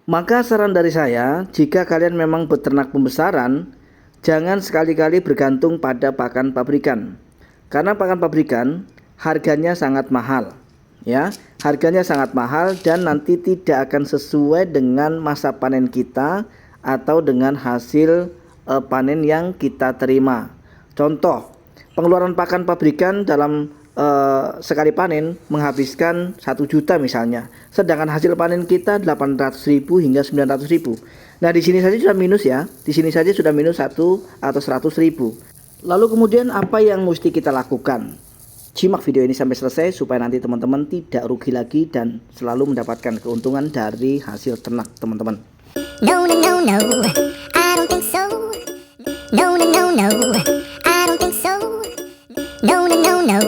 Maka saran dari saya, jika kalian memang beternak pembesaran, jangan sekali-kali bergantung pada pakan pabrikan. Karena pakan pabrikan harganya sangat mahal. Ya, harganya sangat mahal dan nanti tidak akan sesuai dengan masa panen kita atau dengan hasil panen yang kita terima. Contoh, pengeluaran pakan pabrikan dalam sekali panen menghabiskan 1 juta misalnya, sedangkan hasil panen kita 800.000 hingga 900.000. Nah, di sini saja sudah minus ya, di sini saja sudah minus 1 atau 100.000. Lalu kemudian apa yang mesti kita lakukan? Simak video ini sampai selesai supaya nanti teman-teman tidak rugi lagi dan selalu mendapatkan keuntungan dari hasil ternak teman-teman. No, no, no, no, I don't think so. No, no, no, no, I don't think so. No, no, no, no,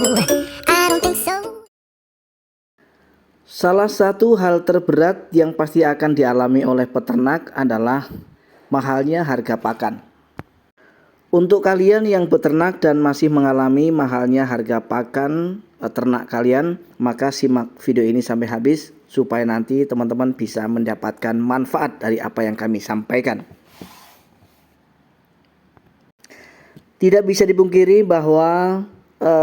I don't think so. Salah satu hal terberat yang pasti akan dialami oleh peternak adalah mahalnya harga pakan. Untuk kalian yang beternak dan masih mengalami mahalnya harga pakan ternak kalian, maka simak video ini sampai habis supaya nanti teman-teman bisa mendapatkan manfaat dari apa yang kami sampaikan. Tidak bisa dipungkiri bahwa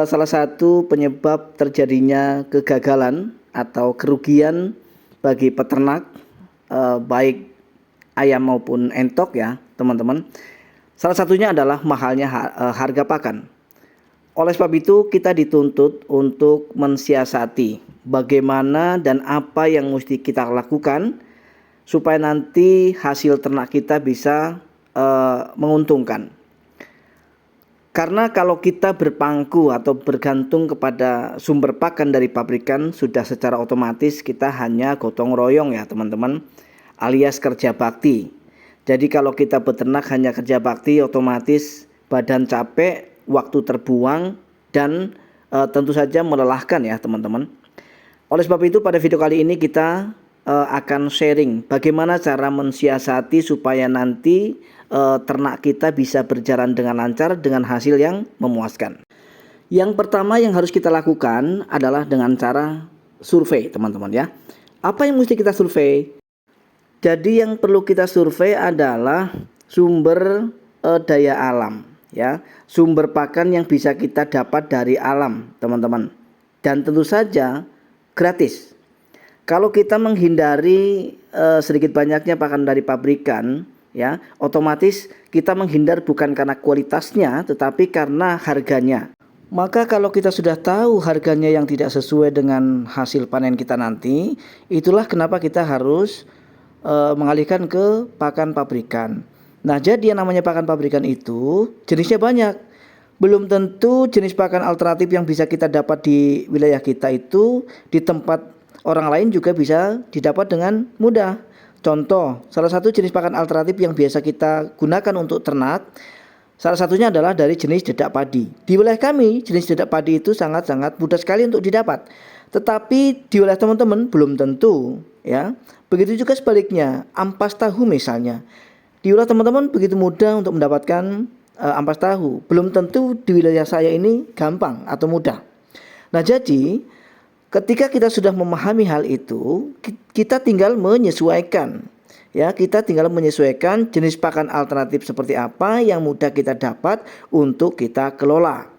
salah satu penyebab terjadinya kegagalan atau kerugian bagi peternak baik ayam maupun entok ya teman-teman, salah satunya adalah mahalnya harga pakan. Oleh sebab itu kita dituntut untuk mensiasati bagaimana dan apa yang mesti kita lakukan supaya nanti hasil ternak kita bisa menguntungkan. Karena kalau kita berpangku atau bergantung kepada sumber pakan dari pabrikan, sudah secara otomatis kita hanya gotong royong ya teman-teman, alias kerja bakti. Jadi kalau kita beternak hanya kerja bakti, otomatis badan capek, waktu terbuang, dan tentu saja melelahkan ya teman-teman. Oleh sebab itu pada video kali ini kita akan sharing bagaimana cara mensiasati supaya nanti ternak kita bisa berjalan dengan lancar dengan hasil yang memuaskan. Yang pertama yang harus kita lakukan adalah dengan cara survei teman-teman ya. Apa yang mesti kita survei? Jadi yang perlu kita survei adalah sumber daya alam ya, sumber pakan yang bisa kita dapat dari alam teman-teman, dan tentu saja gratis. Kalau kita menghindari sedikit banyaknya pakan dari pabrikan ya, otomatis kita menghindar bukan karena kualitasnya tetapi karena harganya. Maka kalau kita sudah tahu harganya yang tidak sesuai dengan hasil panen kita nanti, itulah kenapa kita harus mengalihkan ke pakan pabrikan. Nah, jadi yang namanya pakan pabrikan itu jenisnya banyak. Belum tentu jenis pakan alternatif yang bisa kita dapat di wilayah kita itu di tempat orang lain juga bisa didapat dengan mudah. Contoh, salah satu jenis pakan alternatif yang biasa kita gunakan untuk ternak, salah satunya adalah dari jenis dedak padi. Di wilayah kami, jenis dedak padi itu sangat-sangat mudah sekali untuk didapat. Tetapi di wilayah teman-teman belum tentu ya. Begitu juga sebaliknya, ampas tahu misalnya. Di wilayah teman-teman begitu mudah untuk mendapatkan ampas tahu. Belum tentu di wilayah saya ini gampang atau mudah. Nah, jadi ketika kita sudah memahami hal itu, kita tinggal menyesuaikan. Ya, kita tinggal menyesuaikan jenis pakan alternatif seperti apa yang mudah kita dapat untuk kita kelola.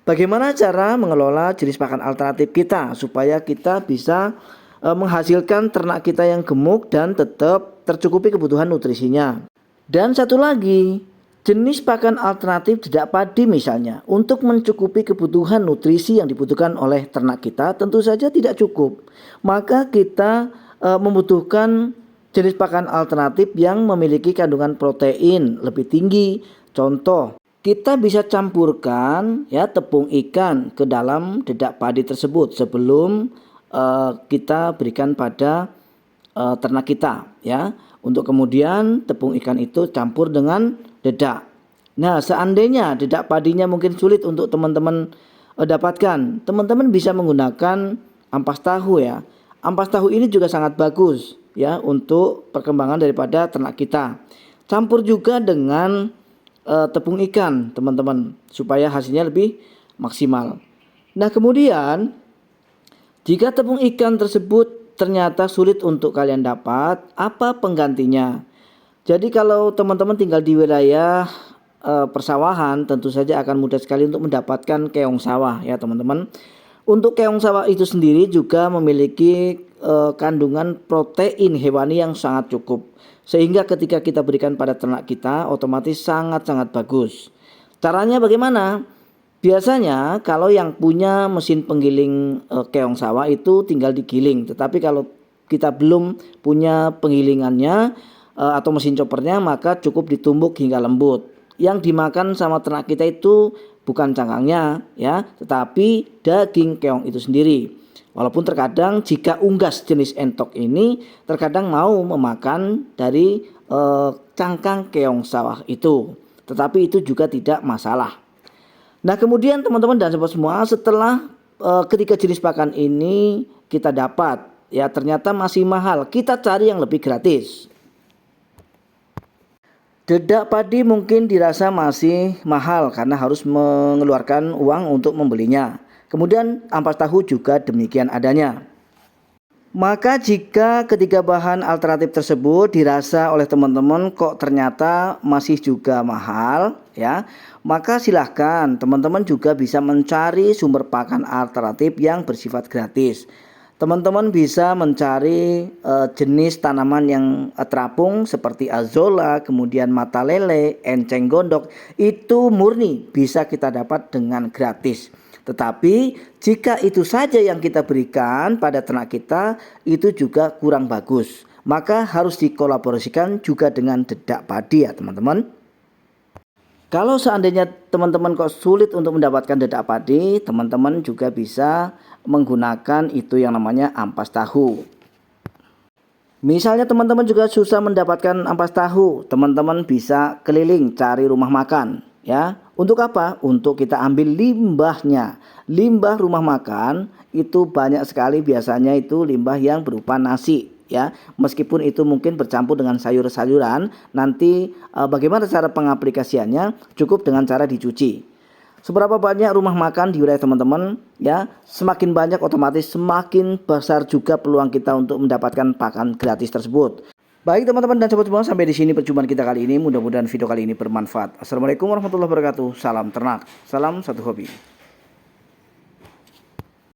Bagaimana cara mengelola jenis pakan alternatif kita supaya kita bisa menghasilkan ternak kita yang gemuk dan tetap tercukupi kebutuhan nutrisinya. Dan satu lagi, jenis pakan alternatif dedak padi misalnya, untuk mencukupi kebutuhan nutrisi yang dibutuhkan oleh ternak kita tentu saja tidak cukup. Maka kita membutuhkan jenis pakan alternatif yang memiliki kandungan protein lebih tinggi. Contoh, kita bisa campurkan ya tepung ikan ke dalam dedak padi tersebut sebelum kita berikan pada ternak kita ya, untuk kemudian tepung ikan itu campur dengan dedak. Nah, seandainya dedak padinya mungkin sulit untuk teman-teman dapatkan, teman-teman bisa menggunakan ampas tahu ya. Ampas tahu ini juga sangat bagus ya untuk perkembangan daripada ternak kita. Campur juga dengan tepung ikan teman-teman supaya hasilnya lebih maksimal. Nah, kemudian jika tepung ikan tersebut ternyata sulit untuk kalian dapat, apa penggantinya? Jadi kalau teman-teman tinggal di wilayah persawahan, tentu saja akan mudah sekali untuk mendapatkan keong sawah ya teman-teman. Untuk keong sawah itu sendiri juga memiliki kandungan protein hewani yang sangat cukup, sehingga ketika kita berikan pada ternak kita otomatis sangat-sangat bagus. Caranya bagaimana? Biasanya kalau yang punya mesin penggiling keong sawah itu tinggal digiling. Tetapi kalau kita belum punya penggilingannya atau mesin choppernya, maka cukup ditumbuk hingga lembut. Yang dimakan sama ternak kita itu bukan cangkangnya ya, tetapi daging keong itu sendiri. Walaupun terkadang jika unggas jenis entok ini terkadang mau memakan dari cangkang keong sawah itu, tetapi itu juga tidak masalah. Nah kemudian teman-teman dan sobat semua, setelah ketiga jenis pakan ini kita dapat ya, ternyata masih mahal, kita cari yang lebih gratis. Dedak padi mungkin dirasa masih mahal karena harus mengeluarkan uang untuk membelinya. Kemudian ampas tahu juga demikian adanya. Maka jika ketiga bahan alternatif tersebut dirasa oleh teman-teman kok ternyata masih juga mahal ya, maka silahkan teman-teman juga bisa mencari sumber pakan alternatif yang bersifat gratis. Teman-teman bisa mencari jenis tanaman yang terapung seperti azolla, kemudian mata lele, enceng gondok, itu murni bisa kita dapat dengan gratis. Tetapi jika itu saja yang kita berikan pada ternak kita, itu juga kurang bagus. Maka harus dikolaborasikan juga dengan dedak padi ya teman-teman. Kalau seandainya teman-teman kok sulit untuk mendapatkan dedak padi, teman-teman juga bisa menggunakan itu yang namanya ampas tahu. Misalnya teman-teman juga susah mendapatkan ampas tahu, teman-teman bisa keliling cari rumah makan ya. Untuk apa? Untuk kita ambil limbahnya. Limbah rumah makan itu banyak sekali, biasanya itu limbah yang berupa nasi ya. Meskipun itu mungkin bercampur dengan sayur-sayuran, nanti bagaimana cara pengaplikasiannya? Cukup dengan cara dicuci. Seberapa banyak rumah makan di wilayah teman-teman ya, semakin banyak otomatis semakin besar juga peluang kita untuk mendapatkan pakan gratis tersebut. Baik teman-teman dan sobat semua, sampai di sini perjumpaan kita kali ini. Mudah-mudahan video kali ini bermanfaat. Assalamualaikum warahmatullahi wabarakatuh. Salam ternak, salam satu hobi.